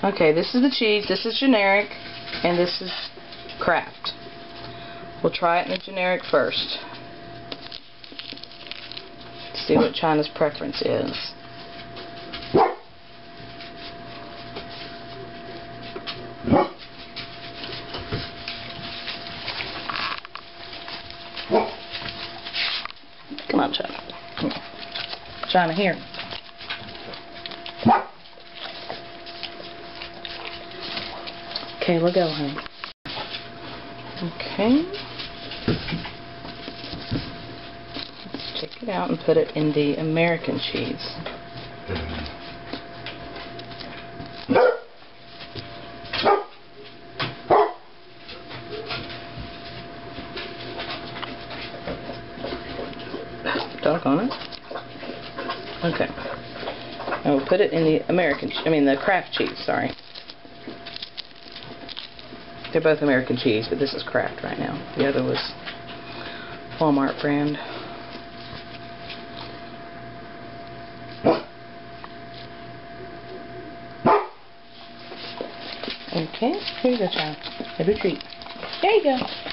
Okay, this is the cheese, this is generic, and this is Kraft. We'll try it in the generic first. See what China's preference is. Come on, China. Come on. China, here. Okay, we'll go, honey. Okay. Let's take it out and put it in the American cheese. Doggone it. Okay. And we'll put it in the the Kraft cheese, sorry. They're both American cheese, but this is Kraft right now. The other was Walmart brand. Okay, here you go, child. Have a treat. There you go.